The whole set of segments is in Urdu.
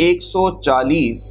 140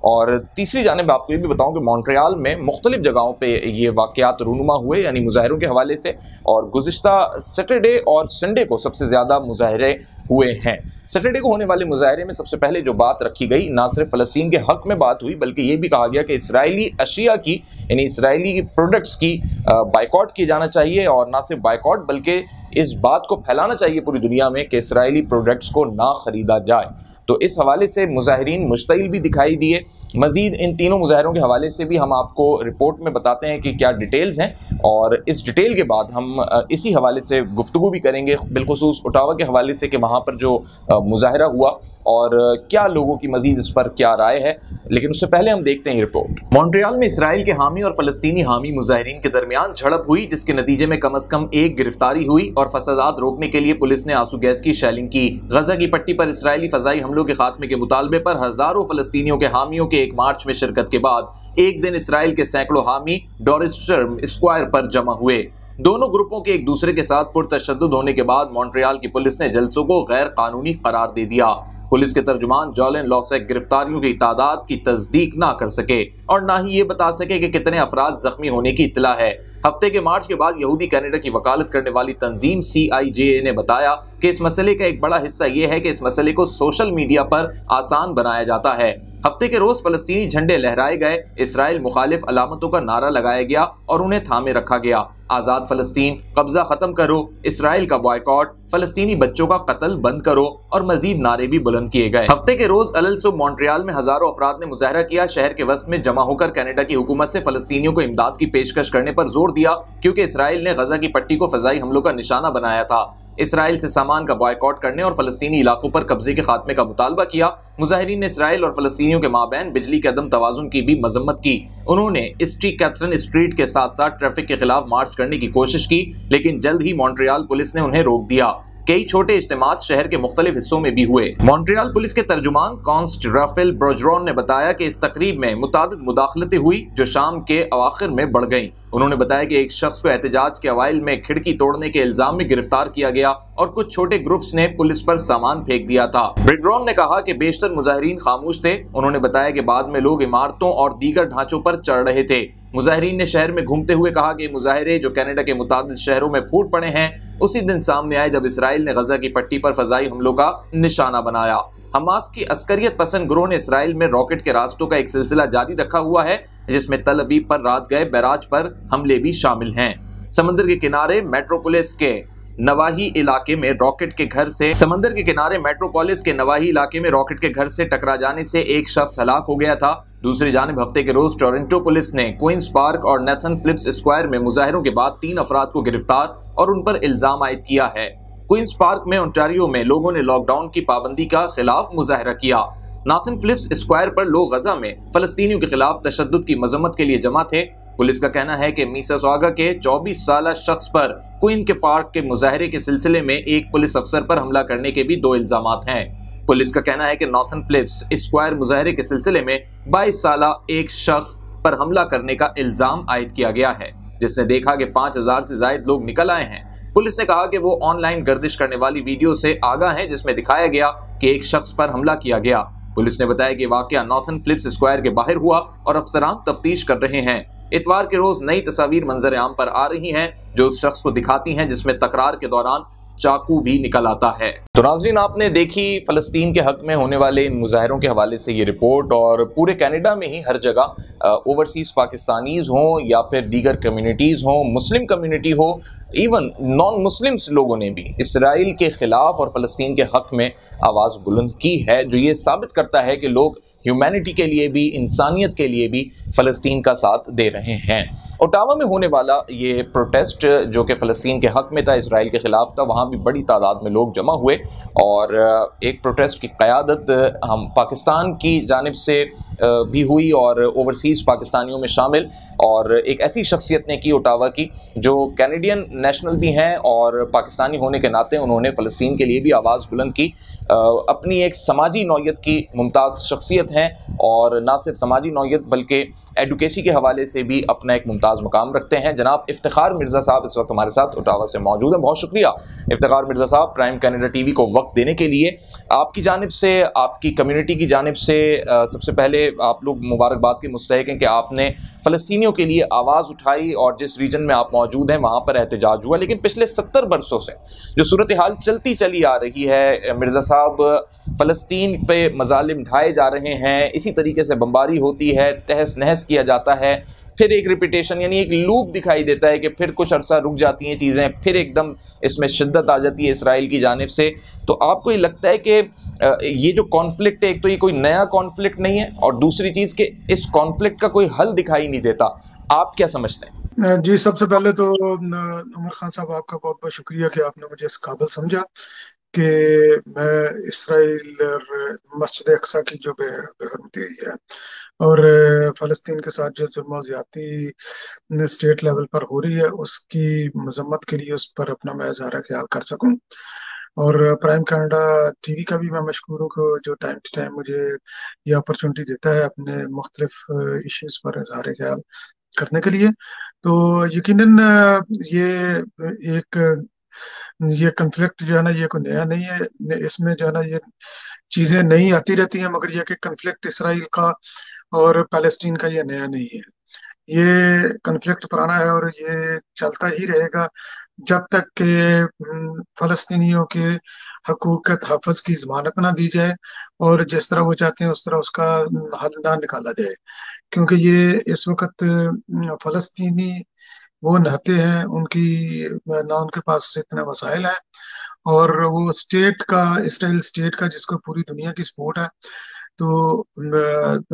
اور تیسری جانب آپ کو یہ بھی بتاؤں کہ مونٹریال میں مختلف جگہوں پہ یہ واقعات رونما ہوئے، یعنی مظاہروں کے حوالے سے، اور گزشتہ سیٹرڈے اور سنڈے کو سب سے زیادہ مظاہرے ہوئے ہیں۔ سیٹرڈے کو ہونے والے مظاہرے میں سب سے پہلے جو بات رکھی گئی، نہ صرف فلسطین کے حق میں بات ہوئی بلکہ یہ بھی کہا گیا کہ اسرائیلی اشیاء کی، یعنی اسرائیلی پروڈکٹس کی بائیکاٹ کی جانا چاہیے، اور نہ صرف بائیکاٹ بلکہ اس بات کو پھیلانا چاہیے پوری دنیا میں کہ اسرائیلی پروڈکٹس کو نہ خریدا جائے۔ تو اس حوالے سے مظاہرین مشتعل بھی دکھائی دیے۔ مزید ان تینوں مظاہروں کے حوالے سے بھی ہم آپ کو رپورٹ میں بتاتے ہیں کہ کیا ڈیٹیلز ہیں، اور اس ڈیٹیل کے بعد ہم اسی حوالے سے گفتگو بھی کریں گے، بالخصوص اٹاوا کے حوالے سے کہ وہاں پر جو مظاہرہ ہوا اور کیا لوگوں کی مزید اس پر کیا رائے ہے۔ لیکن اس سے پہلے ہم دیکھتے ہیں رپورٹ۔ مونٹریال میں اسرائیل کے حامی اور فلسطینی حامی مظاہرین کے درمیان جھڑپ ہوئی، جس کے نتیجے میں کم از کم ایک گرفتاری ہوئی، اور فسادات روکنے کے لیے پولیس نے آنسو گیس کی شیلنگ کی۔ غزہ کی پٹی پر اسرائیلی فضائی حملوں کے خاتمے کے مطالبے پر ہزاروں فلسطینیوں کے حامیوں کے ایک مارچ میں شرکت کے بعد ایک دن اسرائیل کے سینکڑوں حامی ڈورسٹرم اسکوائر پر جمع ہوئے۔ دونوں گروپوں کے ایک دوسرے کے ساتھ پرتشدد ہونے کے بعد مونٹریال کی پولیس نے جلسوں کو غیر قانونی قرار دے دیا۔ پولیس کے ترجمان جولن لوسیک گرفتاریوں کی تعداد کی تصدیق نہ کر سکے اور نہ ہی یہ بتا سکے کہ کتنے افراد زخمی ہونے کی اطلاع ہے۔ ہفتے کے مارچ کے بعد یہودی کینیڈا کی وکالت کرنے والی تنظیم CIJA نے بتایا کہ اس مسئلے کا ایک بڑا حصہ یہ ہے کہ اس مسئلے کو سوشل میڈیا پر آسان بنایا جاتا ہے۔ ہفتے کے روز فلسطینی جھنڈے لہرائے گئے، اسرائیل مخالف علامتوں کا نعرہ لگایا گیا اور انہیں تھامے رکھا گیا۔ آزاد فلسطین، قبضہ ختم کرو، اسرائیل کا بائیکاٹ، فلسطینی بچوں کا قتل بند کرو اور مزید نعرے بھی بلند کیے گئے۔ ہفتے کے روز الصبح مونٹریال میں ہزاروں افراد نے مظاہرہ کیا، شہر کے وسط میں جمع ہو کر کینیڈا کی حکومت سے فلسطینیوں کو امداد کی پیشکش کرنے پر زور دیا، کیونکہ اسرائیل نے غزہ کی پٹی کو فضائی حملوں کا نشانہ بنایا تھا۔ اسرائیل سے سامان کا بائیکاٹ کرنے اور فلسطینی علاقوں پر قبضے کے خاتمے کا مطالبہ کیا۔ مظاہرین نے اسرائیل اور فلسطینیوں کے مابین بجلی کے عدم توازن کی بھی مذمت کی۔ انہوں نے اسٹی کیتھرن اسٹریٹ کے ساتھ ساتھ ٹریفک کے خلاف مارچ کرنے کی کوشش کی، لیکن جلد ہی مونٹریال پولیس نے انہیں روک دیا۔ کئی چھوٹے اجتماعات شہر کے مختلف حصوں میں بھی ہوئے۔ مونٹریال پولیس کے ترجمان کانسٹ رافیل برجرون نے بتایا کہ اس تقریب میں متعدد مداخلتیں ہوئی جو شام کے اواخر میں بڑھ گئیں۔ انہوں نے بتایا کہ ایک شخص کو احتجاج کے اوائل میں کھڑکی توڑنے کے الزام میں گرفتار کیا گیا اور کچھ چھوٹے گروپس نے پولیس پر سامان پھینک دیا تھا۔ برجرون نے کہا کہ بیشتر مظاہرین خاموش تھے۔ انہوں نے بتایا کہ بعد میں لوگ عمارتوں اور دیگر ڈھانچوں پر چڑھ رہے تھے۔ مظاہرین نے شہر میں گھومتے ہوئے کہا کہ مظاہرے جو کینیڈا کے متعدد شہروں میں پھوٹ پڑے ہیں اسی دن سامنے آئے جب اسرائیل نے غزہ کی پٹی پر فضائی حملوں کا نشانہ بنایا۔ حماس کی عسکریت پسند گروہ نے اسرائیل میں راکٹ کے راستوں کا ایک سلسلہ جاری رکھا ہوا ہے، جس میں تل ابیب پر رات گئے بیراج پر حملے بھی شامل ہیں۔ سمندر کے کنارے میٹروپولس کے نواحی علاقے میں راکٹ کے گھر سے ٹکرا جانے سے ایک شخص ہلاک ہو گیا تھا۔ دوسری جانب ہفتے کے روز ٹورنٹو پولیس نے کوئنز پارک اور نیتھن فلپس اسکوائر میں مظاہروں کے بعد 3 افراد کو گرفتار اور ان پر الزام عائد کیا ہے۔ کوئنز پارک میں اونٹاریو میں لوگوں نے لاک ڈاؤن کی پابندی کا خلاف مظاہرہ کیا۔ نیتھن فلپس اسکوائر پر لوگ غزہ میں فلسطینیوں کے خلاف تشدد کی مذمت کے لیے جمع تھے۔ پولیس کا کہنا ہے کہ میساساگا کے 24 سالہ شخص پر کوئن کے پارک کے مظاہرے کے سلسلے میں ایک پولیس افسر پر حملہ کرنے کے بھی 2 الزامات ہیں۔ پولیس کا کہنا ہے کہ نیتھن فلپس اسکوائر مظاہرے کے سلسلے میں 22 سالہ ایک شخص پر حملہ کرنے کا الزام عائد کیا گیا ہے، جس نے دیکھا کہ 5000 سے زائد لوگ نکل آئے ہیں۔ پولیس نے کہا کہ وہ آن لائن گردش کرنے والی ویڈیو سے آگاہ ہیں جس میں دکھایا گیا کہ ایک شخص پر حملہ کیا گیا۔ پولیس نے بتایا کہ واقعہ نیتھن فلپس اسکوائر کے باہر ہوا اور افسران تفتیش کر رہے ہیں۔ اتوار کے روز نئی تصاویر منظر عام پر آ رہی ہیں جو اس شخص کو دکھاتی ہیں جس میں تکرار کے دوران چاقو بھی نکل آتا ہے۔ تو ناظرین، آپ نے دیکھی فلسطین کے حق میں ہونے والے ان مظاہروں کے حوالے سے یہ رپورٹ، اور پورے کینیڈا میں ہی ہر جگہ اوورسیز پاکستانیز ہوں یا پھر دیگر کمیونٹیز ہوں، مسلم کمیونٹی ہو، ایون نان مسلمس لوگوں نے بھی اسرائیل کے خلاف اور فلسطین کے حق میں آواز بلند کی ہے، جو یہ ثابت کرتا ہے کہ لوگ ہیومینٹی کے لیے بھی، انسانیت کے لیے بھی فلسطین کا ساتھ دے رہے ہیں۔ اوٹاوا میں ہونے والا یہ پروٹیسٹ جو کہ فلسطین کے حق میں تھا، اسرائیل کے خلاف تھا، وہاں بھی بڑی تعداد میں لوگ جمع ہوئے اور ایک پروٹیسٹ کی قیادت ہم پاکستان کی جانب سے بھی ہوئی اور اوورسیز پاکستانیوں میں شامل اور ایک ایسی شخصیت نے کی اوٹاوا کی جو کینیڈین نیشنل بھی ہیں اور پاکستانی ہونے کے ناطے انہوں نے فلسطین کے لیے بھی آواز بلند کی. اپنی ایک سماجی نوعیت کی ممتاز شخصیت ہیں اور نہ صرف سماجی نوعیت بلکہ ایڈوکیسی کے حوالے سے بھی اپنا ایک ممتاز مقام رکھتے ہیں. جناب افتخار مرزا صاحب اس وقت ہمارے ساتھ اوٹاوا سے موجود ہیں. بہت شکریہ افتخار مرزا صاحب پرائم کینیڈا ٹی وی کو وقت دینے کے لیے. آپ کی جانب سے، آپ کی کمیونٹی کی جانب سے سب سے پہلے آپ لوگ مبارکباد کے مستحق ہیں کہ آپ نے فلسطینیوں کے لیے آواز اٹھائی اور جس ریجن میں آپ موجود ہیں وہاں پر احتجاج ہوا. لیکن پچھلے 70 برسوں سے جو صورتحال چلتی چلی آ رہی ہے مرزا صاحب، فلسطین پہ مظالم ڈھائے جا رہے ہیں، اسی طریقے سے بمباری ہوتی ہے، تہس نہس کیا جاتا ہے، پھر ایک ریپیٹیشن یعنی ایک لوپ دکھائی دیتا ہے کہ پھر کچھ عرصہ رک جاتی ہیں چیزیں، پھر ایک دم اس میں شدت آ جاتی ہے اسرائیل کی جانب سے. تو آپ کو یہ لگتا ہے کہ یہ جو کانفلکٹ ہے، ایک تو یہ کوئی نیا کانفلکٹ نہیں ہے اور دوسری چیز کہ اس کانفلکٹ کا کوئی حل دکھائی نہیں دیتا، آپ کیا سمجھتے ہیں؟ جی، سب سے پہلے تو عمر خان صاحب آپ کا بہت بہت شکریہ کہ آپ نے مجھے اس قابل سمجھا کہ میں اسرائیل اور مسجد اقصی کی جو بے حرمتی ہوئی ہے اور فلسطین کے ساتھ جو ظلم و زیادتی اسٹیٹ لیول پر ہو رہی ہے اس کی مذمت کے لیے اس پر اپنا میں اظہار خیال کر سکوں. اور پرائم کینیڈا ٹی وی کا بھی میں مشکور ہوں کہ جو ٹائم ٹو ٹائم مجھے یہ اپرچونٹی دیتا ہے اپنے مختلف ایشوز پر اظہار خیال کرنے کے لیے. تو یقیناً یہ ایک یہ کنفلکٹ جو ہے نا یہ کوئی نیا نہیں ہے. اس میں جو ہے نا یہ چیزیں نئی آتی رہتی ہیں، مگر یہ کہ کنفلکٹ اسرائیل کا اور پیلسٹین کا یہ نیا نہیں ہے. یہ کنفلکٹ پرانا ہے اور یہ چلتا ہی رہے گا جب تک کہ فلسطینیوں کے حقوق کے تحفظ کی ضمانت نہ دی جائے اور جس طرح وہ چاہتے ہیں اس طرح اس کا حل نہ نکالا جائے. کیونکہ یہ اس وقت فلسطینی وہ نہتے ہیں، ان کی نہ ان کے پاس اتنے وسائل ہیں اور وہ اسٹیٹ کا اسرائیل اسٹیٹ کا جس کو پوری دنیا کی سپورٹ ہے. تو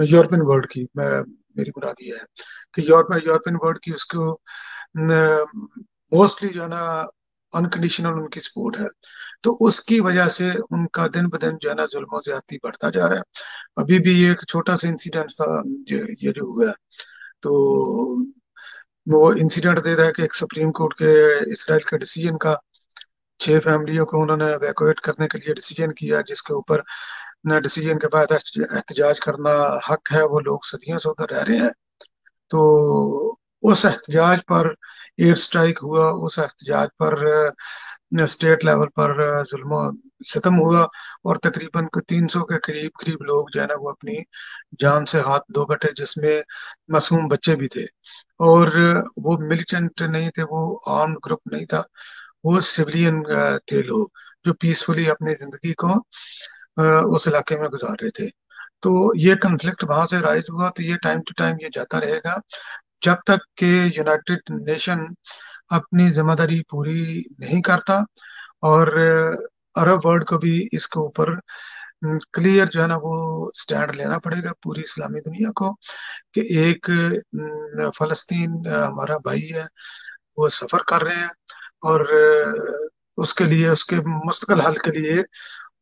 یورپین ورلڈ کی میری مراد یہ ہے کہ یورپین ورلڈ کی اس کو موسٹلی جو ہے نا انکنڈیشنل ان کی سپورٹ ہے. تو اس کی وجہ سے ان کا دن بدن جو ہے نا ظلم و زیادتی بڑھتا جا رہا ہے. ابھی بھی ایک چھوٹا سا انسیڈنٹ تھا یہ جو ہوا ہے، تو وہ انسیڈنٹ دے رہا ہے کہ ایک سپریم کورٹ کے اسرائیل کے ڈیسیجن کا 6 فیملیوں کو انہوں نے ایویکویٹ کرنے کے لیے ڈیسیجن کیا، جس کے اوپر نہ ڈیسیجن کے بعد احتجاج کرنا حق ہے. وہ لوگ صدیوں سے ادھر رہ رہے ہیں. تو اس احتجاج پر ایئر اسٹرائک ہوا، اس احتجاج پر اسٹیٹ لیول پر ظلم و ستم ہوا اور تقریباً 300 کے قریب لوگ جو ہے نا وہ اپنی جان سے ہاتھ دھو بیٹھے، جس میں معصوم بچے بھی تھے. اور وہ ملیٹنٹ نہیں تھے، وہ آرم گروپ نہیں تھا، وہ سولین تھے لوگ جو پیسفلی اپنی زندگی کو اس علاقے میں گزار رہے تھے. تو یہ کنفلکٹ وہاں سے رائز ہوا. تو یہ ٹائم ٹو ٹائم یہ جاتا رہے گا جب تک کہ یونائٹڈ نیشن اپنی ذمہ داری پوری نہیں کرتا. اور عرب ورلڈ کو بھی اس کے اوپر کلیئر جو ہے نا وہ سٹینڈ لینا پڑے گا، پوری اسلامی دنیا کو، کہ ایک فلسطین ہمارا بھائی ہے، وہ سفر کر رہے ہیں اور اس کے لیے اس کے مستقل حل کے لیے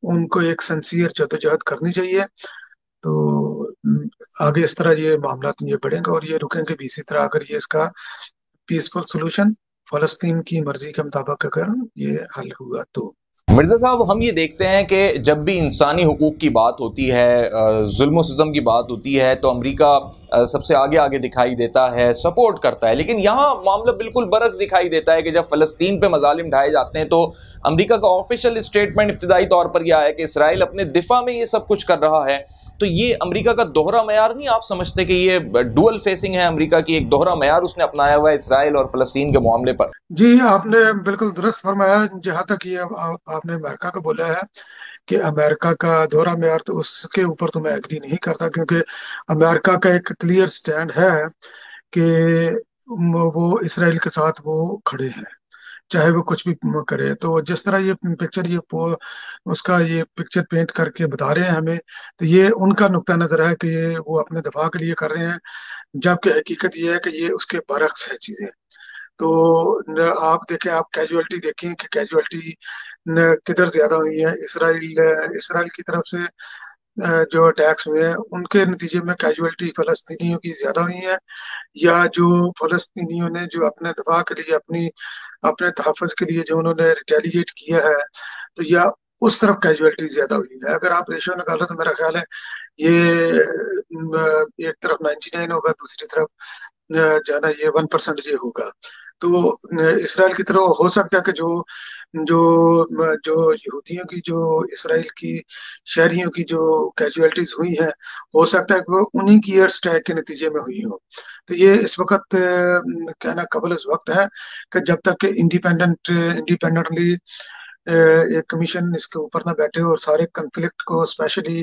ان کو ایک سنسیئر جدوجہد کرنی چاہیے. تو آگے اس طرح یہ معاملات یہ بڑھیں گے اور یہ رکیں گے بھی اسی طرح اگر یہ اس کا پیسفل سولوشن فلسطین کی مرضی کے مطابق اگر یہ حل ہوا تو. مرزا صاحب، ہم یہ دیکھتے ہیں کہ جب بھی انسانی حقوق کی بات ہوتی ہے، ظلم و ستم کی بات ہوتی ہے تو امریکہ سب سے آگے آگے دکھائی دیتا ہے، سپورٹ کرتا ہے. لیکن یہاں معاملہ بالکل برعکس دکھائی دیتا ہے کہ جب فلسطین پہ مظالم ڈھائے جاتے ہیں تو امریکہ کا آفیشیل اسٹیٹمنٹ ابتدائی طور پر یہ ہے کہ اسرائیل اپنے دفاع میں یہ سب کچھ کر رہا ہے. تو یہ امریکہ کا دوہرا معیار نہیں آپ سمجھتے کہ یہ ڈوئل فیسنگ ہے امریکہ کی، ایک دوہرا معیار اس نے اپنایا ہوا ہے اسرائیل اور فلسطین کے معاملے پر؟ جی، آپ نے بالکل درست فرمایا. جہاں تک یہ آپ نے امریکہ کا بولا ہے کہ امریکہ کا دوہرا معیار، تو اس کے اوپر تو میں ایگری نہیں کرتا، کیونکہ امریکہ کا ایک کلیئر سٹینڈ ہے کہ وہ اسرائیل کے ساتھ وہ کھڑے ہیں چاہے وہ کچھ بھی کرے. تو جس طرح یہ پکچر اس کا یہ پکچر پینٹ کر کے بتا رہے ہیں ہمیں، تو یہ ان کا نقطہ نظر ہے کہ یہ وہ اپنے دفاع کے لیے کر رہے ہیں، جبکہ حقیقت یہ ہے کہ یہ اس کے برعکس ہے چیزیں. تو آپ دیکھیں، آپ کیجولٹی دیکھیں کہ کیجولٹی کدھر زیادہ ہوئی ہے. اسرائیل کی طرف سے جو اٹیکس ہوئے ہیں ان کے نتیجے میں کیجویلٹی فلسطینیوں کی زیادہ ہوئی ہیں، یا جو فلسطینیوں نے جو اپنے دفاع کے لیے اپنے تحفظ کے لیے جو انہوں نے ریٹیلیٹ کیا ہے، تو یا اس طرف کیجویلٹی زیادہ ہوئی ہے. اگر آپ ریشو نکالو تو میرا خیال ہے یہ ایک طرف 99 ہوگا، دوسری طرف جو ہے نا یہ 1% یہ ہوگا. تو اسرائیل کی طرف ہو سکتا ہے کہ جو جو جو یہودیوں کی، جو اسرائیل کی شہریوں کی جو کیجویلٹیز ہوئی ہیں، ہو سکتا ہے کہ وہ انہی کی ایئر اسٹرائک کے نتیجے میں ہوئی ہوں. تو یہ اس وقت کہنا قبل از وقت ہے کہ جب تک کہ انڈیپینڈنٹلی ایک کمیشن اس کے اوپر نہ بیٹھے اور سارے کنفلکٹ کو، اسپیشلی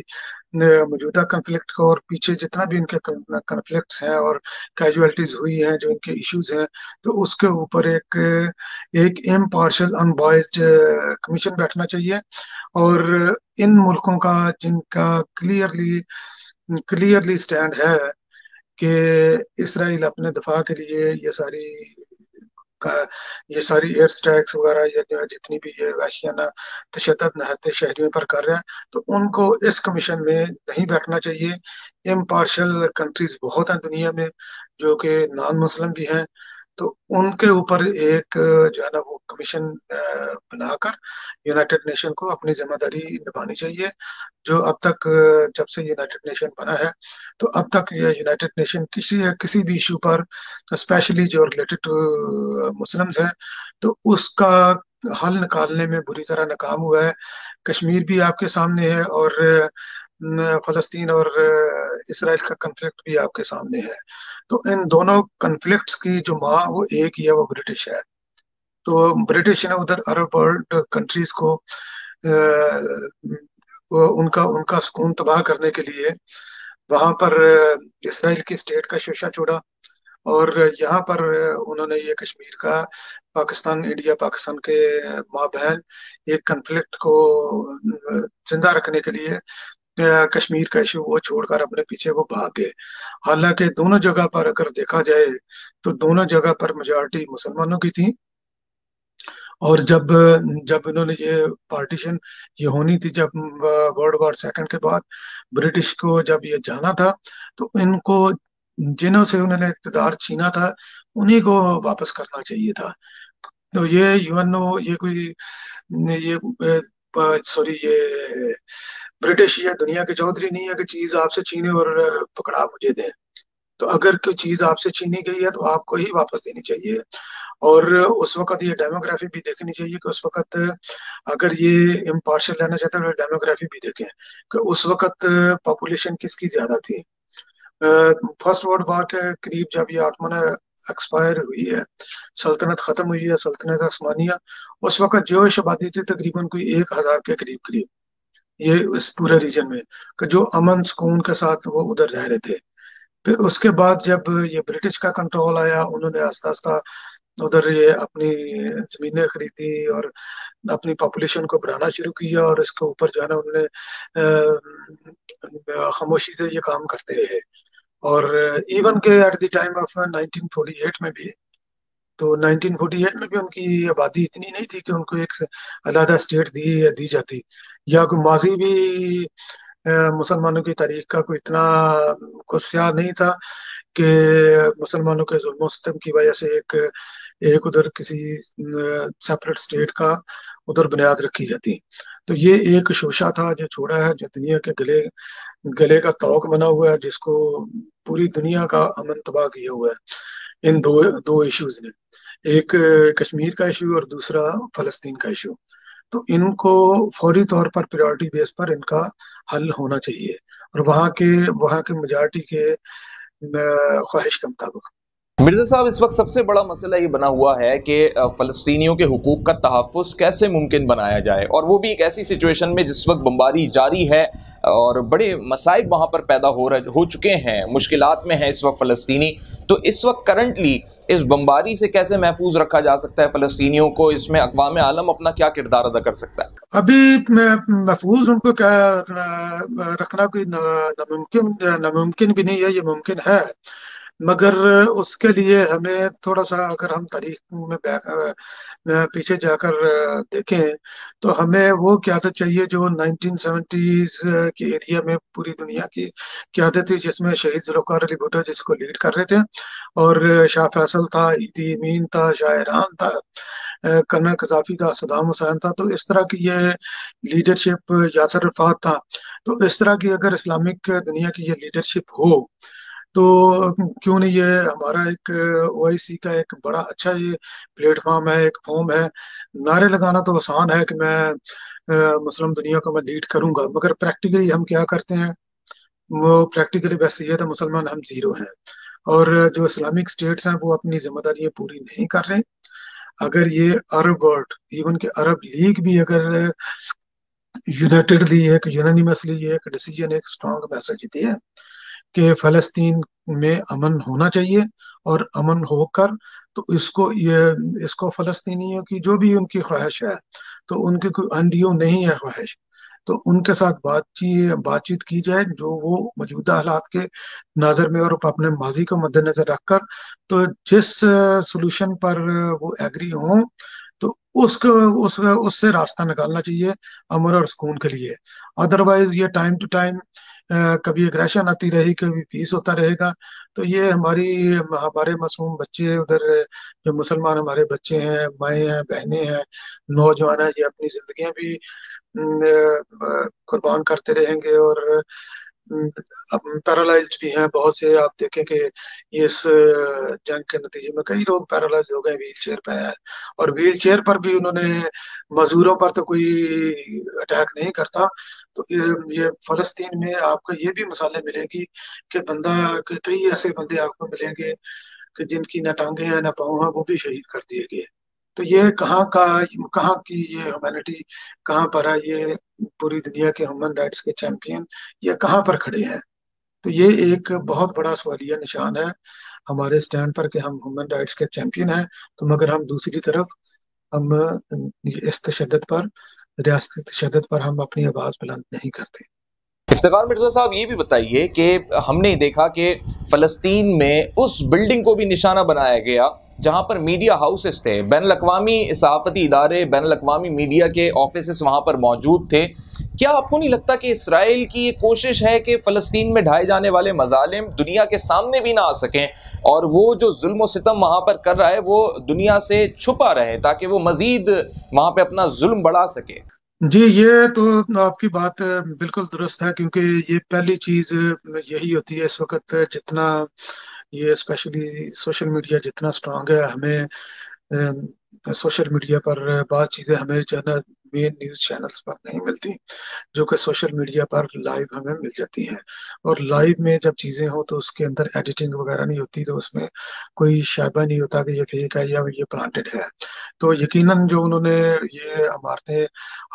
موجودہ کنفلکٹ کو اور پیچھے جتنا بھی ان کے کنفلکٹس ہیں اور کیجویلٹیز ہوئی ہیں، جو ان کے ایشوز ہیں، تو اس کے اوپر ایک امپارشل ان بائزڈ کمیشن بیٹھنا چاہیے. اور ان ملکوں کا جن کا کلیئرلی سٹینڈ ہے کہ اسرائیل اپنے دفاع کے لیے یہ ساری ایئر سٹرائکس وغیرہ، یا جتنی بھی یہ وحشیانہ تشدد نہتے شہریوں پر کر رہے ہیں، تو ان کو اس کمیشن میں نہیں بیٹھنا چاہیے. امپارشل کنٹریز بہت ہیں دنیا میں جو کہ نان مسلم بھی ہیں، تو ان کے اوپر ایک جو ہے نا وہ کمیشن بنا کر یونائٹڈ نیشن کو اپنی ذمہ داری نبھانی چاہیے. جو اب تک جب سے یونائٹڈ نیشن بنا ہے، تو اب تک یہ یونائٹڈ نیشن کسی بھی ایشو پر، اسپیشلی جو ریلیٹڈ ٹو مسلمز ہیں، تو اس کا حل نکالنے میں بری طرح ناکام ہوا ہے. کشمیر بھی آپ کے سامنے ہے، اور فلسطین اور اسرائیل کا کنفلکٹ بھی آپ کے سامنے ہے. تو ان دونوں کنفلکٹس کی جو ماں وہ ایک ہی ہے، وہ برٹش ہے. تو برٹش نے ادھر عرب ورلڈ کنٹریز کو ان کا سکون تباہ کرنے کے لیے وہاں پر اسرائیل کی اسٹیٹ کا شوشہ چھوڑا، اور یہاں پر انہوں نے یہ کشمیر کا انڈیا پاکستان کے مابین ایک کنفلکٹ کو زندہ رکھنے کے لیے کشمیر کا ایشو وہ چھوڑ کر اپنے پیچھے وہ بھاگ گئے. حالانکہ دونوں جگہ پر اگر دیکھا جائے تو دونوں جگہ پر میجارٹی مسلمانوں کی تھی. اور جب انہوں نے یہ پارٹیشن یہ ہونی تھی، جب ورلڈ وار سیکنڈ کے بعد برٹش کو جب یہ جانا تھا، تو ان کو جنہوں سے انہوں نے اقتدار چھینا تھا انہی کو واپس کرنا چاہیے تھا. تو یہ یو یہ برٹش یہ دنیا کے چودھری نہیں ہے کہ چیز آپ سے چھینے اور پکڑا مجھے دیں. تو اگر کوئی چیز آپ سے چھینی گئی ہے تو آپ کو ہی واپس دینی چاہیے. اور اس وقت یہ ڈیموگرافی بھی دیکھنی چاہیے کہ اس وقت اگر یہ امپارشل لینا چاہتے ہیں تو ڈیموگرافی بھی دیکھیں کہ اس وقت پاپولیشن کس کی زیادہ تھی. فرسٹ ورلڈ وار کے قریب جب یہ آٹمن ایکسپائر ہوئی ہے، سلطنت ختم ہوئی ہے، سلطنت عثمانیہ، اس وقت جو آبادی تھی تقریباً کوئی 1000 کے قریب یہ اس پورے ریجن میں، کہ جو امن سکون کے ساتھ وہ ادھر رہ رہے تھے. پھر اس کے بعد جب یہ برٹش کا کنٹرول آیا، انہوں نے آہستہ آہستہ ادھر یہ اپنی زمینیں خریدی اور اپنی پاپولیشن کو بڑھانا شروع کیا، اور اس کے اوپر جو ہے نا انہوں نے خاموشی سے یہ کام کرتے رہے. اور ایون کہ ایٹ دی ٹائم آف 1948 میں بھی، تو 1948 میں بھی ان کی آبادی اتنی نہیں تھی کہ ان کو ایک علیحدہ اسٹیٹ دی جاتی، یا کوئی ماضی بھی مسلمانوں کی تاریخ کا کوئی اتنا کچھ سیاہ نہیں تھا کہ مسلمانوں کے ظلم و ستم کی وجہ سے ایک ادھر کسی سیپریٹ اسٹیٹ کا ادھر بنیاد رکھی جاتی. تو یہ ایک شوشہ تھا جو چھوڑا ہے، جو دنیا کے گلے کا توق بنا ہوا ہے، جس کو پوری دنیا کا امن تباہ کیا ہوا ہے ان دو ایشوز نے، ایک کشمیر کا ایشو اور دوسرا فلسطین کا ایشو. تو ان کو فوری طور پر پریورٹی بیس پر ان کا حل ہونا چاہیے، اور وہاں کے میجارٹی کے خواہش کے مطابق. مرزا صاحب، اس وقت سب سے بڑا مسئلہ یہ بنا ہوا ہے کہ فلسطینیوں کے حقوق کا تحفظ کیسے ممکن بنایا جائے، اور وہ بھی ایک ایسی سچویشن میں جس وقت بمباری جاری ہے اور بڑے مصائب وہاں پر پیدا ہو چکے ہیں، مشکلات میں ہیں اس وقت فلسطینی. تو اس وقت کرنٹلی اس بمباری سے کیسے محفوظ رکھا جا سکتا ہے فلسطینیوں کو؟ اس میں اقوام عالم اپنا کیا کردار ادا کر سکتا ہے؟ ابھی محفوظ ان کو رکھنا کوئی ناممکن بھی نہیں ہے، یہ ممکن ہے. مگر اس کے لیے ہمیں تھوڑا سا اگر ہم تاریخ میں پیچھے جا کر دیکھیں تو ہمیں وہ قیادت چاہیے جو 1970s کے ایریا میں پوری دنیا کی قیادت تھی، جس میں شہید ذوالفقار علی بھٹو جس کو لیڈ کر رہے تھے، اور شاہ فیصل تھا، ایدی امین تھا، شاہ ایران تھا، کرنل قذافی تھا، صدام حسین تھا. تو اس طرح کی یہ لیڈرشپ، یاسر عرفات تھا. تو اس طرح کی اگر اسلامک دنیا کی یہ لیڈرشپ ہو تو کیوں نہیں یہ ہمارا ایک او آئی سی کا ایک بڑا اچھا یہ پلیٹ فارم ہے، ایک فارم ہے. نعرے لگانا تو آسان ہے کہ میں مسلم دنیا کو میں لیڈ کروں گا، مگر پریکٹیکلی ہم کیا کرتے ہیں؟ وہ پریکٹیکلی ویسے یہ تو مسلمان ہم زیرو ہیں، اور جو اسلامک اسٹیٹس ہیں وہ اپنی ذمہ داریاں پوری نہیں کر رہے. اگر یہ عرب ورلڈ، ایون کہ عرب لیگ بھی اگر یونائٹڈلی ایک یونانیمسلی ایک ڈیسیجن، ایک اسٹرانگ میسج دی ہے کہ فلسطین میں امن ہونا چاہیے، اور امن ہو کر تو اس کو فلسطینیوں کی جو بھی ان کی خواہش ہے، تو ان کی کوئی انڈیو نہیں ہے خواہش، تو ان کے ساتھ بات چیت کی جائے جو وہ موجودہ حالات کے ناظر میں اور اپنے ماضی کو مد نظر رکھ کر، تو جس سولوشن پر وہ ایگری ہوں تو اس سے راستہ نکالنا چاہیے امن اور سکون کے لیے. ادروائز یہ ٹائم ٹو ٹائم کبھی اگریشن آتی رہی، کبھی پیس ہوتا رہے گا، تو یہ ہمارے معصوم بچے ادھر جو مسلمان ہمارے بچے ہیں، مائیں ہیں، بہنیں ہیں، نوجوان ہیں، یہ اپنی زندگیاں بھی قربان کرتے رہیں گے، اور پیرالائزڈ بھی ہیں بہت سے. آپ دیکھیں کہ اس جنگ کے نتیجے میں کئی لوگ پیرالائز ہو گئے، ویل چیئر پہ ہیں، اور ویل چیئر پر بھی انہوں نے مزدوروں پر تو کوئی اٹیک نہیں کرتا. تو یہ فلسطین میں آپ کو یہ بھی مثالیں ملیں گی کہ کئی ایسے بندے آپ کو ملیں گے کہ جن کی نہ ٹانگیں ہیں نہ پاؤں ہیں، وہ بھی شہید کر دیے گئے. تو یہ کہاں کی یہ ہیومینٹی کہاں پر ہے؟ یہ پوری دنیا کے ہیومن رائٹس کے چیمپئن یہ کہاں پر کھڑے ہیں؟ تو یہ ایک بہت بڑا سوالیہ نشان ہے ہمارے سٹینڈ پر کہ ہم ہیومن رائٹس کے چیمپئن ہیں، تو مگر ہم دوسری طرف ہم اس تشدد پر، ریاستی تشدد پر ہم اپنی آواز بلند نہیں کرتے. افتخار مرزا صاحب یہ بھی بتائیے کہ ہم نے دیکھا کہ فلسطین میں اس بلڈنگ کو بھی نشانہ بنایا گیا جہاں پر میڈیا ہاؤسز تھے، بین الاقوامی صحافتی ادارے، بین الاقوامی میڈیا کے آفیسز وہاں پر موجود تھے. کیا آپ کو نہیں لگتا کہ اسرائیل کی یہ کوشش ہے کہ فلسطین میں ڈھائے جانے والے مظالم دنیا کے سامنے بھی نہ آ سکیں، اور وہ جو ظلم و ستم وہاں پر کر رہا ہے وہ دنیا سے چھپا رہے تاکہ وہ مزید وہاں پہ اپنا ظلم بڑھا سکے؟ جی، یہ تو آپ کی بات بالکل درست ہے، کیونکہ یہ پہلی چیز یہی ہوتی ہے اس وقت. جتنا یہ اسپیشلی سوشل میڈیا جتنا سٹرانگ ہے، ہمیں سوشل میڈیا پر بعض چیزیں ہمیں مین نیوز چینلز پر نہیں ملتی، جو کہ سوشل میڈیا پر لائیو ہمیں مل جاتی ہیں. اور لائیو میں جب چیزیں ہوں تو اس کے اندر ایڈیٹنگ وغیرہ نہیں ہوتی، تو اس میں کوئی شائبہ نہیں ہوتا کہ یہ فیک ہے یا یہ پلانٹڈ ہے. تو یقیناً جو انہوں نے یہ عمارتیں،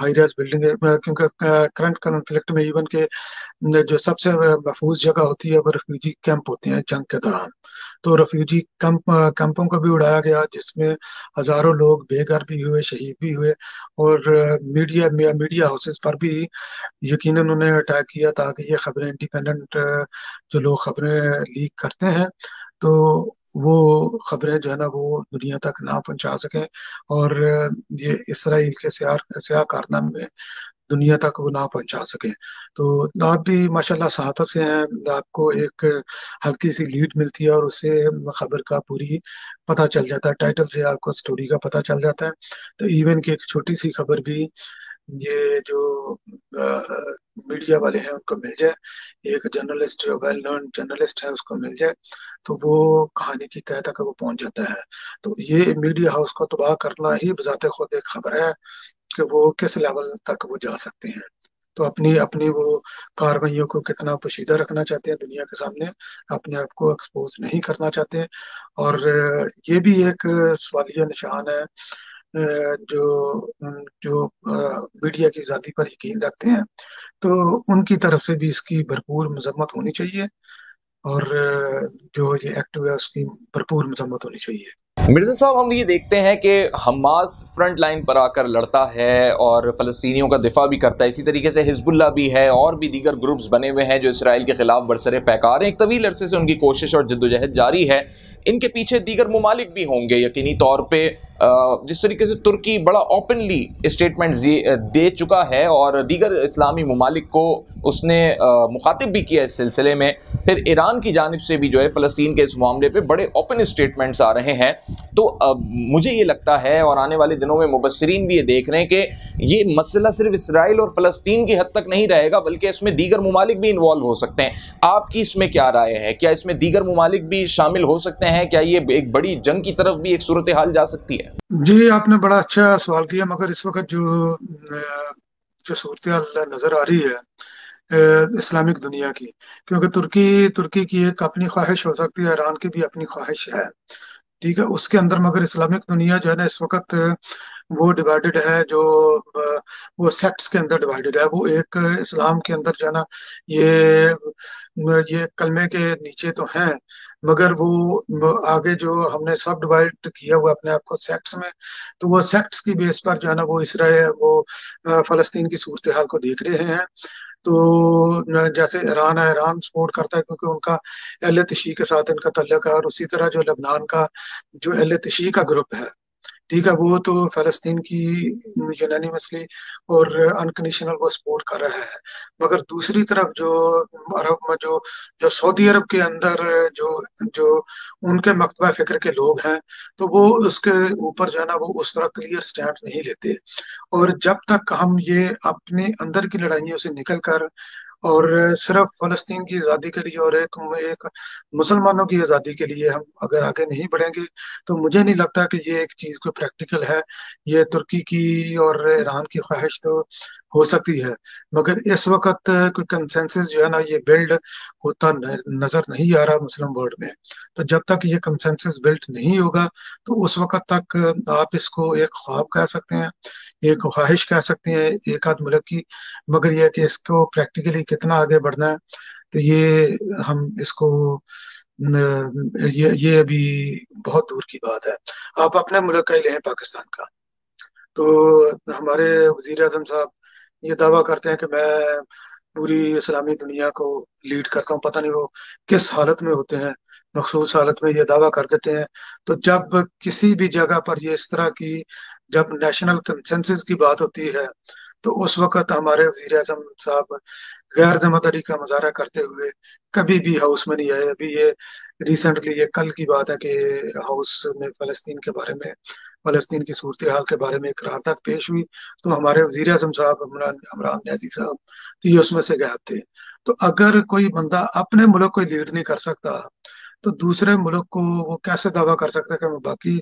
ہائی رائز بلڈنگ، کیونکہ کرنٹ کنفلکٹ میں ایون کہ جو سب سے محفوظ جگہ ہوتی ہے وہ ریفیوجی کیمپ ہوتے ہیں جنگ کے دوران. تو ریفیوجی کیمپوں کو بھی اڑایا گیا، جس میں ہزاروں لوگ بے گھر بھی ہوئے، شہید بھی ہوئے. اور میڈیا ہاؤسز پر بھی یقیناً انہوں نے اٹیک کیا تاکہ یہ خبریں انڈیپینڈنٹ جو لوگ خبریں لیک کرتے ہیں تو وہ خبریں جو ہے نا وہ دنیا تک نہ پہنچا سکیں، اور یہ اسرائیل کے سیاہ کارنامے میں دنیا تک وہ نہ پہنچا سکیں. تو آپ بھی ماشاءاللہ صحافت سے ہیں، آپ کو ایک ہلکی سی لیڈ ملتی ہے اور اس سے خبر کا پوری پتہ چل جاتا ہے، ٹائٹل سے آپ کو سٹوری کا پتہ چل جاتا ہے. تو ایون کہ ایک چھوٹی سی خبر بھی یہ جو میڈیا والے ہیں ان کو مل جائے، ایک جرنلسٹ، ویل نون جرنلسٹ ہے، اس کو مل جائے تو وہ کہانی کی تہہ تک وہ پہنچ جاتا ہے. تو یہ میڈیا ہاؤس کو تباہ کرنا ہی بذات خود ایک خبر ہے کہ وہ کس لیول تک وہ جا سکتے ہیں. تو اپنی اپنی وہ کاروائیوں کو کتنا پوشیدہ رکھنا چاہتے ہیں دنیا کے سامنے، اپنے آپ کو ایکسپوز نہیں کرنا چاہتے. اور یہ بھی ایک سوالیہ نشان ہے جو جو میڈیا کی ذاتی پر یقین رکھتے ہیں، تو ان کی طرف سے بھی اس کی بھرپور مذمت ہونی چاہیے، اور جو یہ ایکٹ ہوا ہے اس کی بھرپور مذمت ہونی چاہیے. مرزا صاحب، ہم یہ دیکھتے ہیں کہ حماس فرنٹ لائن پر آ کر لڑتا ہے اور فلسطینیوں کا دفاع بھی کرتا ہے، اسی طریقے سے حزب اللہ بھی ہے اور بھی دیگر گروپس بنے ہوئے ہیں جو اسرائیل کے خلاف برسر پیکار ہیں۔ ایک طویل عرصے سے ان کی کوشش اور جدوجہد جاری ہے۔ ان کے پیچھے دیگر ممالک بھی ہوں گے یقینی طور پہ۔ جس طریقے سے ترکی بڑا اوپنلی اسٹیٹمنٹ دے چکا ہے اور دیگر اسلامی ممالک کو اس نے مخاطب بھی کیا اس سلسلے میں، پھر ایران کی جانب سے بھی جو ہے فلسطین کے اس معاملے پہ بڑے اوپن اسٹیٹمنٹس آ رہے ہیں۔ تو مجھے یہ لگتا ہے اور آنے والے دنوں میں مبصرین بھی یہ دیکھ رہے ہیں کہ یہ مسئلہ صرف اسرائیل اور فلسطین کی حد تک نہیں رہے گا، بلکہ اس میں دیگر ممالک بھی انوالو ہو سکتے ہیں۔ آپ کی اس میں کیا رائے ہے؟ کیا اس میں دیگر ممالک بھی شامل ہو سکتے ہیں؟ کیا یہ ایک بڑی جنگ کی طرف بھی ایک صورتحال جا سکتی ہے؟ جی، آپ نے بڑا اچھا سوال کیا، مگر اس وقت جو صورتحال نظر آ رہی ہے اسلامک دنیا کی، کیونکہ ترکی کی ایک اپنی خواہش ہو سکتی ہے، ایران کی بھی اپنی خواہش ہے، ٹھیک ہے، اس کے اندر، مگر اسلامک دنیا جو ہے نا اس وقت وہ ڈیوائیڈڈ ہے، جو وہ سیکٹس کے اندر ڈیوائیڈڈ ہے، وہ ایک اسلام کے اندر جو ہے نا یہ کلمے کے نیچے تو ہیں، مگر وہ آگے جو ہم نے سب ڈیوائڈ کیا ہوا اپنے آپ کو سیکٹس میں، تو وہ سیکٹس کی بیس پر جو ہے نا وہ اسرائیل فلسطین کی صورتحال کو دیکھ رہے ہیں۔ تو جیسے ایران ہے، ایران سپورٹ کرتا ہے کیونکہ ان کا اہل تشیع کے ساتھ ان کا تعلق ہے، اور اسی طرح جو لبنان کا جو اہل تشیع کا گروپ ہے، ٹھیک ہے، وہ تو فلسطین کی یونانیمسلی اور انکنڈیشنل وہ سپورٹ کر رہا ہے، مگر دوسری طرف جو عرب میں جو سعودی عرب کے اندر جو جو ان کے مکتبہ فکر کے لوگ ہیں، تو وہ اس کے اوپر جو ہے نا وہ اس طرح کلیئر سٹینڈ نہیں لیتے، اور جب تک ہم یہ اپنے اندر کی لڑائیوں سے نکل کر اور صرف فلسطین کی آزادی کے لیے اور ایک مسلمانوں کی آزادی کے لیے ہم اگر آگے نہیں بڑھیں گے، تو مجھے نہیں لگتا کہ یہ ایک چیز کوئی پریکٹیکل ہے۔ یہ ترکی کی اور ایران کی خواہش تو ہو سکتی ہے، مگر اس وقت کوئی کنسنسس جو ہے نا یہ بلڈ ہوتا نظر نہیں آ رہا مسلم ورلڈ میں۔ تو جب تک یہ کنسنسس بلڈ نہیں ہوگا تو اس وقت تک آپ اس کو ایک خواب کہہ سکتے ہیں، ایک خواہش کہہ سکتے ہیں ایک آدھ ملک کی، مگر یہ کہ اس کو پریکٹیکلی کتنا آگے بڑھنا ہے، تو یہ ہم اس کو یہ ابھی بہت دور کی بات ہے۔ آپ اپنے ملک کا ہی لیں، پاکستان کا، تو ہمارے وزیر اعظم صاحب یہ دعویٰ کرتے ہیں کہ میں پوری اسلامی دنیا کو لیڈ کرتا ہوں، پتہ نہیں وہ کس حالت میں ہوتے ہیں، مخصوص حالت میں یہ دعویٰ کر دیتے ہیں۔ تو جب کسی بھی جگہ پر یہ اس طرح کی جب نیشنل کنسنسس کی بات ہوتی ہے، تو اس وقت ہمارے وزیر اعظم صاحب غیر ذمہ داری کا مظاہرہ کرتے ہوئے کبھی بھی ہاؤس میں نہیں آئے۔ ابھی یہ ریسنٹلی، یہ کل کی بات ہے کہ ہاؤس میں فلسطین کے بارے میں، فلسطین کی صورتحال کے بارے میں ایک قرارداد پیش ہوئی، تو ہمارے وزیر اعظم صاحب عمران نیازی صاحب تو یہ اس میں سے غائب تھے۔ تو اگر کوئی بندہ اپنے ملک کو لیڈ نہیں کر سکتا تو دوسرے ملک کو وہ کیسے دعویٰ کر سکتا ہے کہ میں باقی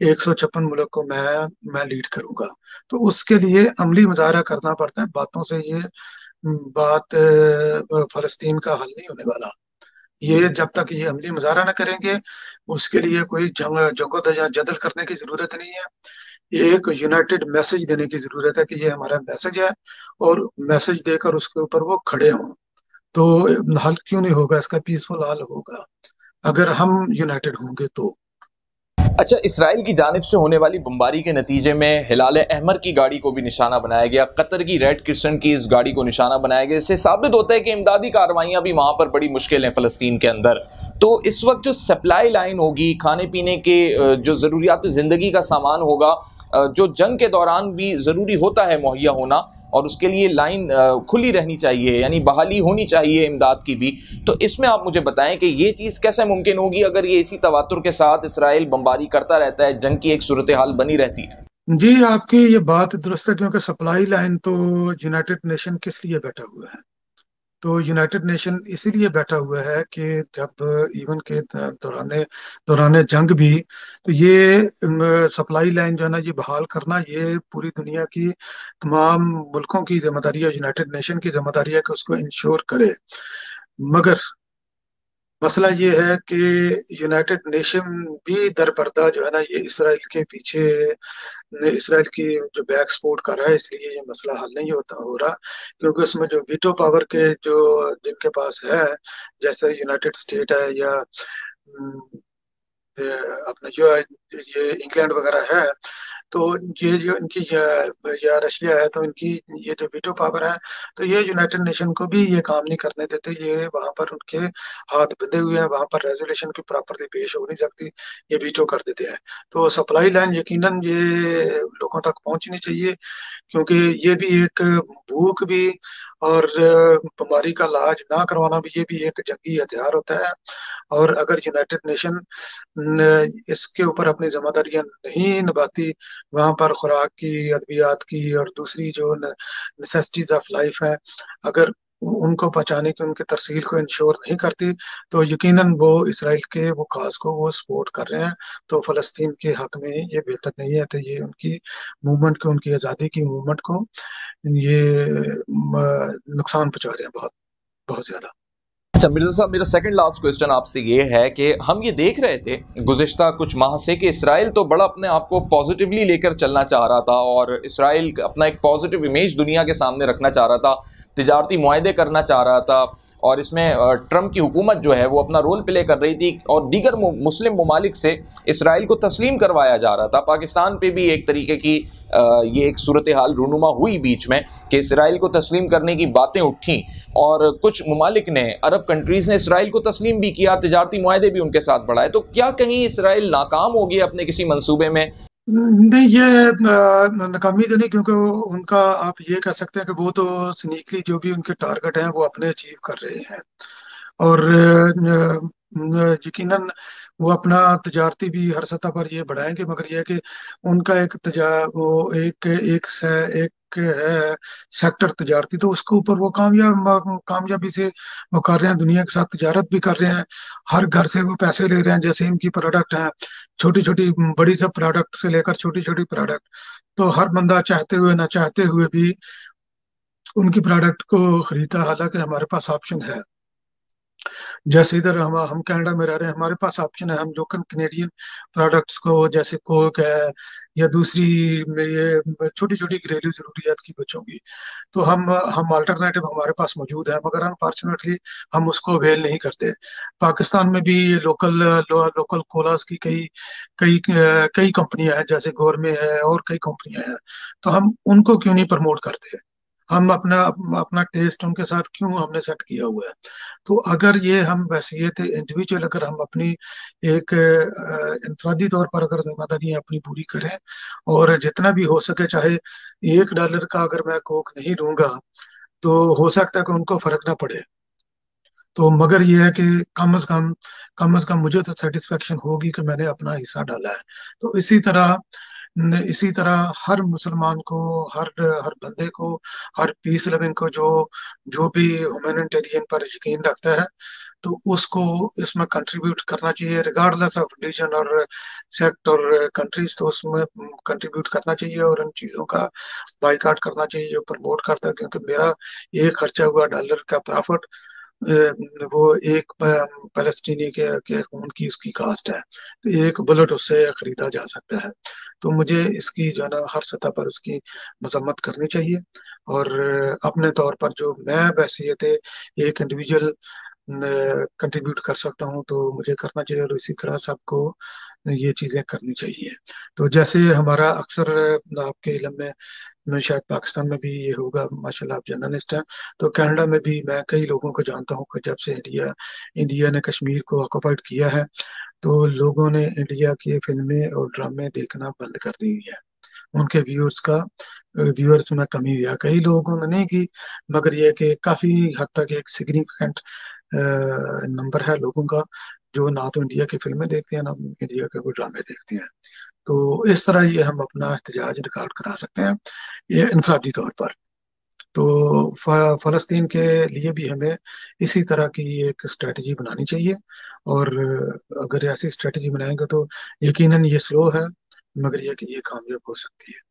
156 ملک کو میں لیڈ کروں گا؟ تو اس کے لیے عملی مظاہرہ کرنا پڑتا ہے، باتوں سے یہ بات فلسطین کا حل نہیں ہونے والا۔ یہ جب تک یہ عملی مظاہرہ نہ کریں گے، اس کے لیے کوئی جنگ و جدل کرنے کی ضرورت نہیں ہے، ایک یونائٹڈ میسج دینے کی ضرورت ہے کہ یہ ہمارا میسج ہے، اور میسج دے کر اس کے اوپر وہ کھڑے ہوں۔ تو حل کیوں نہیں ہوگا؟ اس کا پیسفل حل ہوگا اگر ہم یونائٹڈ ہوں گے تو۔ اچھا، اسرائیل کی جانب سے ہونے والی بمباری کے نتیجے میں ہلال احمر کی گاڑی کو بھی نشانہ بنایا گیا، قطر کی ریڈ کرسنٹ کی اس گاڑی کو نشانہ بنایا گیا۔ اس سے ثابت ہوتا ہے کہ امدادی کارروائیاں بھی وہاں پر بڑی مشکل ہیں فلسطین کے اندر۔ تو اس وقت جو سپلائی لائن ہوگی، کھانے پینے کے جو ضروریات زندگی کا سامان ہوگا، جو جنگ کے دوران بھی ضروری ہوتا ہے مہیا ہونا، اور اس کے لیے لائن کھلی رہنی چاہیے، یعنی بحالی ہونی چاہیے امداد کی بھی۔ تو اس میں آپ مجھے بتائیں کہ یہ چیز کیسے ممکن ہوگی اگر یہ اسی تواتر کے ساتھ اسرائیل بمباری کرتا رہتا ہے، جنگ کی ایک صورتحال بنی رہتی ہے؟ جی، آپ کی یہ بات درست ہے، کیونکہ سپلائی لائن تو یونائٹڈ نیشن کس لیے بیٹھا ہوا ہے؟ تو یونائٹڈ نیشن اسی لیے بیٹھا ہوا ہے کہ جب ایون کے دوران جنگ بھی، تو یہ سپلائی لائن جو ہے نا یہ بحال کرنا، یہ پوری دنیا کی تمام ملکوں کی ذمہ داری ہے، یونائٹڈ نیشن کی ذمہ داری ہے کہ اس کو انشور کرے۔ مگر مسئلہ یہ ہے کہ یونائٹڈ نیشن بھی درپردہ جو ہے نا یہ اسرائیل کے پیچھے، اسرائیل کی جو بیک سپورٹ کر رہا ہے، اس لیے یہ مسئلہ حل نہیں ہو رہا، کیونکہ اس میں جو ویٹو پاور کے جن کے پاس ہے، جیسے یونائٹڈ اسٹیٹ ہے یا اپنا یہ انگلینڈ وغیرہ ہے، تو یہ جو ان کی یا رشیا ہے، تو ان کی یہ جو ویٹو پاور ہے، تو یہ یونائٹڈ نیشن کو بھی یہ کام نہیں کرنے دیتے. یہ وہاں پر ان کے ہاتھ بندھے ہوئے ہیں، وہاں پر ریزولوشن کی پراپرلی پیش ہو نہیں سکتی، یہ ویٹو کر دیتے ہیں. تو سپلائی لائن یقیناً یہ لوگوں تک پہنچنی چاہیے، کیونکہ یہ بھی ایک بھوک بھی اور بیماری کا علاج نہ کروانا بھی، یہ بھی ایک جنگی ہتھیار ہوتا ہے. اور اگر یونائٹڈ نیشن اس کے اوپر اپنی ذمہ داریاں نہیں نبھاتی، وہاں پر خوراک کی، ادویات کی اور دوسری جو نیسیسٹیز آف لائف ہے، اگر ان کو بچانے کی، ان کی ترسیل کو انشور نہیں کرتی، تو یقیناً وہ اسرائیل کے وہ کاز کو وہ سپورٹ کر رہے ہیں. تو فلسطین کے حق میں یہ بہتر نہیں ہے. تو یہ ان کی موومنٹ کو، ان کی آزادی کی موومنٹ کو یہ نقصان پہنچا رہے ہیں، بہت بہت زیادہ. اچھا مرزا صاحب، میرا سیکنڈ لاسٹ کوسچن آپ سے یہ ہے کہ ہم یہ دیکھ رہے تھے گزشتہ کچھ ماہ سے کہ اسرائیل تو بڑا اپنے آپ کو پازیٹیولی لے کر چلنا چاہ رہا تھا، اور اسرائیل اپنا ایک پازیٹیو امیج دنیا کے سامنے رکھنا چاہ رہا تھا، تجارتی معاہدے کرنا چاہ رہا تھا، اور اس میں ٹرمپ کی حکومت جو ہے وہ اپنا رول پلے کر رہی تھی، اور دیگر مسلم ممالک سے اسرائیل کو تسلیم کروایا جا رہا تھا. پاکستان پہ بھی ایک طریقے کی یہ ایک صورتحال رونما ہوئی بیچ میں کہ اسرائیل کو تسلیم کرنے کی باتیں اٹھیں، اور کچھ ممالک نے، عرب کنٹریز نے اسرائیل کو تسلیم بھی کیا، تجارتی معاہدے بھی ان کے ساتھ بڑھائے. تو کیا کہیں اسرائیل ناکام ہو گیا اپنے کسی منصوبے میں؟ نہیں، یہ ناکامی تو نہیں، کیونکہ ان کا آپ یہ کہہ سکتے ہیں کہ وہ تو سنیکلی جو بھی ان کے ٹارگٹ ہیں وہ اپنے اچیو کر رہے ہیں. اور یقیناً وہ اپنا تجارتی بھی ہر سطح پر یہ بڑھائیں گے، مگر یہ ہے کہ ان کا وہ ایک ہے سیکٹر تجارتی، تو اس کے اوپر وہ کامیابی سے وہ کر رہے ہیں، دنیا کے ساتھ تجارت بھی کر رہے ہیں، ہر گھر سے وہ پیسے لے رہے ہیں. جیسے ان کی پروڈکٹ ہیں، چھوٹی چھوٹی بڑی سب پروڈکٹ سے لے کر چھوٹی چھوٹی پروڈکٹ، تو ہر بندہ چاہتے ہوئے نہ چاہتے ہوئے بھی ان کی پروڈکٹ کو خریدتا ہے. حالانکہ ہمارے پاس آپشن ہے، جیسے ادھر ہم کینیڈا میں رہ رہے ہیں، ہمارے پاس آپشن ہے، ہم لوکل کینیڈین پروڈکٹس کو، جیسے کوک ہے یا دوسری یہ چھوٹی چھوٹی گھریلو ضروریات کی بچوں کی، تو ہم آلٹرنیٹو ہمارے پاس موجود ہے، مگر انفارچونیٹلی ہم اس کو اویل نہیں کرتے. پاکستان میں بھی لوکل کولاس کی کئی کمپنیاں ہیں، جیسے گورمے ہے اور کئی کمپنیاں ہیں، تو ہم ان کو کیوں نہیں پروموٹ کرتے؟ ہم اپنا ٹیسٹ ان کے ساتھ کیوں ہم نے سیٹ کیا ہوا ہے؟ تو اگر یہ ہم حیثیت انڈیویجول، اگر ہم اپنی ایک انفرادی طور پر اگر ذمہ داریاں اپنی پوری کریں، اور جتنا بھی ہو سکے، چاہے $1 کا اگر میں کوک نہیں لوں گا، تو ہو سکتا ہے کہ ان کو فرق نہ پڑے، تو مگر یہ ہے کہ کم از کم مجھے تو سیٹسفیکشن ہوگی کہ میں نے اپنا حصہ ڈالا ہے. تو اسی طرح ہر مسلمان کو، ہر بندے کو، ہر پیس لونگ کو، جو بھی ہیومینیٹیرین پر یقین رکھتا ہے، تو اس کو اس میں کنٹریبیوٹ کرنا چاہیے، ریگارڈلیس آف ریلیجن اور سیکٹ اور کنٹریز، تو اس میں کنٹریبیوٹ کرنا چاہیے اور ان چیزوں کا بائیکاٹ کرنا چاہیے جو پروموٹ کرتا ہے. کیونکہ میرا ایک خرچہ ہوا $1 کا پرافٹ، وہ ایک فلسطینی کے خون کی اس کی کاسٹ ہے، تو ایک بلٹ اس سے خریدا جا سکتا ہے. تو مجھے اس کی جو ہے نا ہر سطح پر اس کی مذمت کرنی چاہیے، اور اپنے طور پر جو میں بحثیت ایک انڈیویجول کنٹریبیوٹ کر سکتا ہوں تو مجھے کرنا چاہیے، اور اسی طرح سب کو یہ چیزیں کرنی چاہیے. تو جیسے ہمارا اکثر آپ کے علم میں شاید پاکستان میں بھی یہ ہوگا، ماشاءاللہ آپ جرنلسٹ ہیں، تو کینیڈا میں بھی میں کئی لوگوں کو جانتا ہوں کہ جب سے انڈیا نے کشمیر کو آکوپائڈ کیا ہے، تو لوگوں نے انڈیا کی فلمیں اور ڈرامے دیکھنا بند کر دی ہے. ان کے ویورز میں کمی ہوئی ہے، کئی لوگوں نے نہیں کی، مگر یہ کہ کافی حد تک ایک سگنیفیکنٹ نمبر ہے لوگوں کا جو نہ تو انڈیا کی فلمیں دیکھتے ہیں، نہ انڈیا کے کوئی ڈرامے دیکھتے ہیں. تو اس طرح یہ ہم اپنا احتجاج ریکارڈ کرا سکتے ہیں، یہ انفرادی طور پر. تو فلسطین کے لیے بھی ہمیں اسی طرح کی ایک اسٹریٹجی بنانی چاہیے، اور اگر ایسی اسٹریٹجی بنائیں گے تو یقیناً یہ سلو ہے، مگر یہ کہ یہ کامیاب ہو سکتی ہے.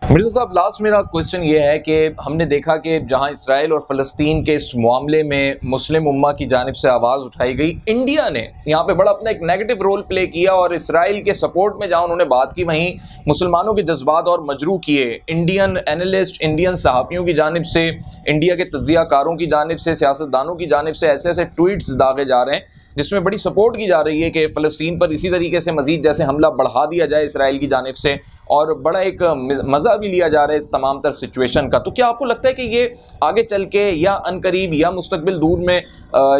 مرزا صاحب، لاسٹ میرا کوسچن یہ ہے کہ ہم نے دیکھا کہ جہاں اسرائیل اور فلسطین کے اس معاملے میں مسلم امہ کی جانب سے آواز اٹھائی گئی، انڈیا نے یہاں پہ بڑا اپنا ایک نیگیٹو رول پلے کیا، اور اسرائیل کے سپورٹ میں جہاں انہوں نے بات کی، وہیں مسلمانوں کے جذبات اور مجروح کیے. انڈین اینالسٹ، انڈین صحافیوں کی جانب سے، انڈیا کے تجزیہ کاروں کی جانب سے، سیاستدانوں کی جانب سے ایسے ٹویٹس داغے جا رہے ہیں جس میں بڑی سپورٹ کی جا رہی ہے کہ فلسطین پر اسی طریقے سے مزید جیسے حملہ بڑھا دیا جائے اسرائیل کی جانب سے، اور بڑا ایک مزہ بھی لیا جا رہا ہے اس تمام تر سچویشن کا، تو کیا آپ کو لگتا ہے کہ یہ آگے چل کے یا عنقریب یا مستقبل دور میں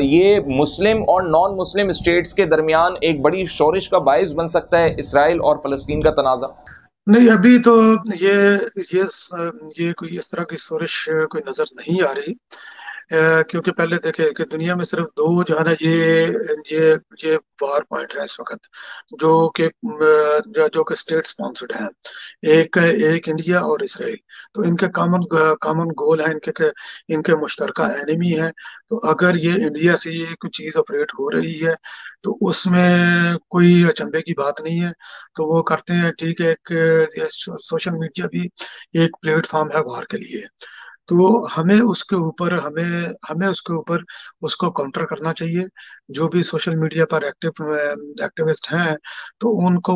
یہ مسلم اور نان مسلم اسٹیٹس کے درمیان ایک بڑی شورش کا باعث بن سکتا ہے اسرائیل اور فلسطین کا تنازع؟ نہیں، ابھی تو یہ کوئی اس طرح کی شورش کوئی نظر نہیں آ رہی، کیونکہ پہلے دیکھیں کہ دنیا میں صرف دو جو ہے نا یہ وار پوائنٹ ہے اس وقت، جو کہ اسٹیٹ سپانسرڈ ہیں، ایک انڈیا اور اسرائیل۔ تو ان کے کامن گول ہیں، ان کے مشترکہ اینیمی ہیں۔ تو اگر یہ انڈیا سے یہ کوئی چیز آپریٹ ہو رہی ہے تو اس میں کوئی اچنبے کی بات نہیں ہے، تو وہ کرتے ہیں، ٹھیک ہے۔ سوشل میڈیا بھی ایک پلیٹ فارم ہے وار کے لیے، تو ہمیں اس کے اوپر اس کو کاؤنٹر کرنا چاہیے۔ جو بھی سوشل میڈیا پر ایکٹیوسٹ ہیں تو ان کو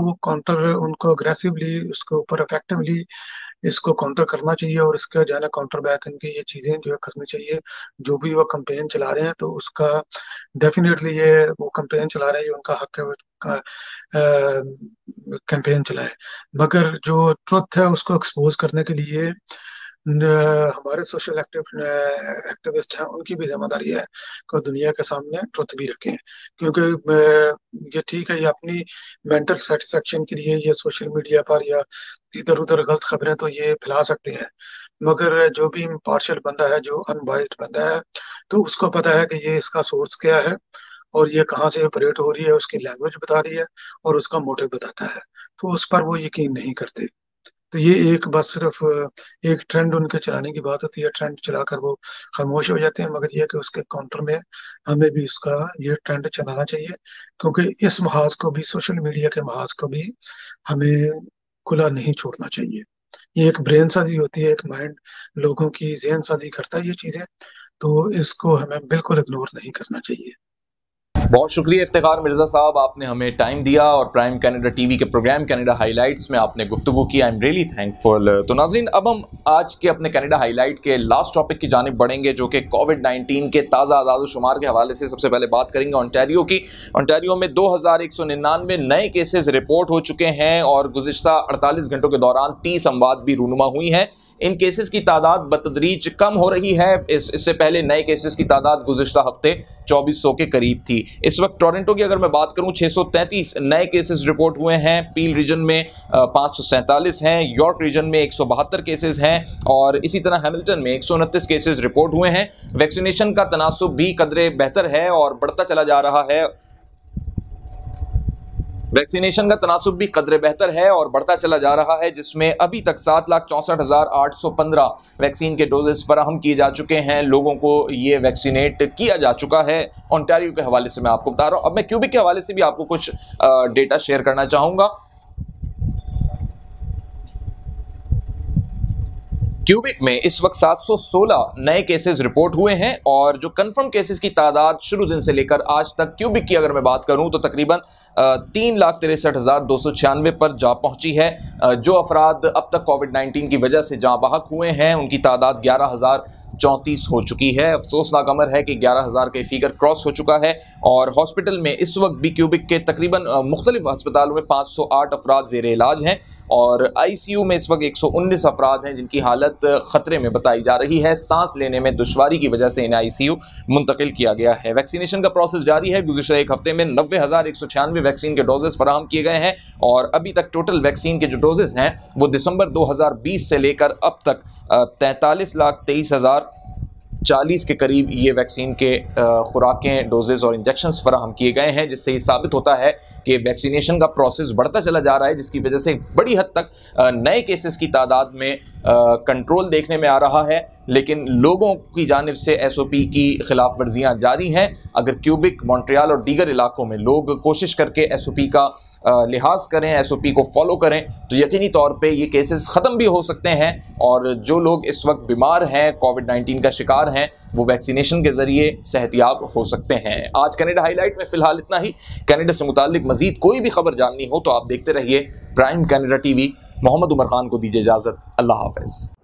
اگریسولی اس کے اوپر افیکٹولی اس کو کاؤنٹر کرنا چاہیے، اور اس کا جو ہے نا کاؤنٹر بیک ان کی یہ چیزیں جو ہے کرنی چاہیے۔ جو بھی وہ کمپین چلا رہے ہیں تو اس کا ڈیفینیٹلی وہ کمپین چلا رہے ہیں، یہ ان کا حق ہے کیمپین چلائے، مگر جو ٹروتھ ہے اس کو ایکسپوز کرنے کے لیے ہمارے سوشل ایکٹیوسٹ ہیں، ان کی بھی ذمہ داری ہے کہ دنیا کے سامنے ٹروتھ بھی رکھیں، کیونکہ یہ ٹھیک ہے، یہ اپنی مینٹل سیٹسفیکشن کے لیے یہ سوشل میڈیا پر یا ادھر ادھر غلط خبریں تو یہ پھیلا سکتے ہیں، مگر جو بھی امپارشل بندہ ہے، جو انبائسڈ بندہ ہے، تو اس کو پتا ہے کہ یہ اس کا سورس کیا ہے اور یہ کہاں سے آپریٹ ہو رہی ہے، اس کی لینگویج بتا رہی ہے اور اس کا موٹو بتاتا ہے، تو اس پر وہ یقین نہیں کرتے۔ تو یہ بس صرف ایک ٹرینڈ ان کے چلانے کی بات ہوتی ہے، ٹرینڈ چلا کر وہ خاموش ہو جاتے ہیں، مگر یہ کہ اس کے کاؤنٹر میں ہمیں بھی اس کا یہ ٹرینڈ چلانا چاہیے، کیونکہ اس محاذ کو بھی، سوشل میڈیا کے محاذ کو بھی ہمیں کھلا نہیں چھوڑنا چاہیے۔ یہ ایک برین سازی ہوتی ہے، ایک مائنڈ لوگوں کی ذہن سازی کرتا ہے یہ چیزیں، تو اس کو ہمیں بالکل اگنور نہیں کرنا چاہیے۔ بہت شکریہ افتخار مرزا صاحب، آپ نے ہمیں ٹائم دیا اور پرائم کینیڈا ٹی وی کے پروگرام کینیڈا ہائی لائٹس میں آپ نے گفتگو کی۔ I am really thankful. تو ناظرین، اب ہم آج کے اپنے کینیڈا ہائی لائٹ کے لاسٹ ٹاپک کی جانب بڑھیں گے، جو کہ کووڈ-19 کے تازہ اعداد و شمار کے حوالے سے۔ سب سے پہلے بات کریں گے انٹیریو کی۔ انٹیریو میں 2199 نئے کیسز رپورٹ ہو چکے ہیں اور گزشتہ 48 گھنٹوں کے دوران 30 اموات بھی رونما ہوئی ہیں۔ ان کیسز کی تعداد بتدریج کم ہو رہی ہے۔ اس سے پہلے نئے کیسز کی تعداد گزشتہ ہفتے 2400 کے قریب تھی۔ اس وقت ٹورنٹو کی اگر میں بات کروں، 633 نئے کیسز رپورٹ ہوئے ہیں۔ پیل ریجن میں 547 ہیں، یارک ریجن میں 172 کیسز ہیں، اور اسی طرح ہیملٹن میں 129 کیسز رپورٹ ہوئے ہیں۔ ویکسینیشن کا تناسب بھی قدرے بہتر ہے اور بڑھتا چلا جا رہا ہے۔ ویکسینیشن کا تناسب بھی قدرے بہتر ہے اور بڑھتا چلا جا رہا ہے، جس میں ابھی تک 7,64,815 ویکسین کے ڈوزز فراہم کیے جا چکے ہیں۔ لوگوں کو یہ ویکسینیٹ کیا جا چکا ہے۔ انٹیریو کے حوالے سے میں آپ کو بتا رہا ہوں۔ اب میں کیوبک کے حوالے سے بھی آپ کو کچھ ڈیٹا شیئر کرنا چاہوں گا۔ کیوبک میں اس وقت 716 نئے کیسز رپورٹ ہوئے ہیں، اور جو کنفرم کیسز کی تعداد شروع دن سے لے کر آج تک کیوبک کی اگر میں بات کروں تو تقریباً 3,63,296 پر جا پہنچی ہے۔ جو افراد اب تک کووڈ-19 کی وجہ سے جاں بحق ہوئے ہیں ان کی تعداد 11,034 ہو چکی ہے۔ افسوسناک امر ہے کہ 11,000 کا فیگر کراس ہو چکا ہے، اور ہاسپٹل میں اس وقت بھی کیوبک کے تقریباً مختلف ہسپتالوں میں 508 افراد زیر علاج ہیں، اور آئی سی یو میں اس وقت 119 افراد ہیں جن کی حالت خطرے میں بتائی جا رہی ہے۔ سانس لینے میں دشواری کی وجہ سے انہیں آئی سی یو منتقل کیا گیا ہے۔ ویکسینیشن کا پروسیس جاری ہے۔ گزشتہ ایک ہفتے میں 90,196 ویکسین کے ڈوزز فراہم کیے گئے ہیں، اور ابھی تک ٹوٹل ویکسین کے جو ڈوزز ہیں وہ دسمبر 2020 سے لے کر اب تک 43,23,040 کے قریب یہ ویکسین کے خوراکیں، ڈوزز اور انجیکشنز فراہم کیے گئے ہیں، جس سے یہ ثابت ہوتا ہے کہ ویکسینیشن کا پروسیس بڑھتا چلا جا رہا ہے، جس کی وجہ سے بڑی حد تک نئے کیسز کی تعداد میں کنٹرول دیکھنے میں آ رہا ہے۔ لیکن لوگوں کی جانب سے ایس او پی کی خلاف ورزیاں جاری ہیں۔ اگر کیوبک، مونٹریال اور دیگر علاقوں میں لوگ کوشش کر کے ایس او پی کا لحاظ کریں، ایس او پی کو فالو کریں، تو یقینی طور پہ یہ کیسز ختم بھی ہو سکتے ہیں، اور جو لوگ اس وقت بیمار ہیں، کووڈ-19 کا شکار ہیں، وہ ویکسینیشن کے ذریعے صحت یاب ہو سکتے ہیں۔ آج کینیڈا ہائی لائٹ میں فی الحال اتنا ہی۔ کینیڈا سے متعلق مزید کوئی بھی خبر جاننی ہو تو آپ دیکھتے رہیے prime Canada T V. Muhammad Umar Khan کو دیجیے اجازت۔ اللہ حافظ۔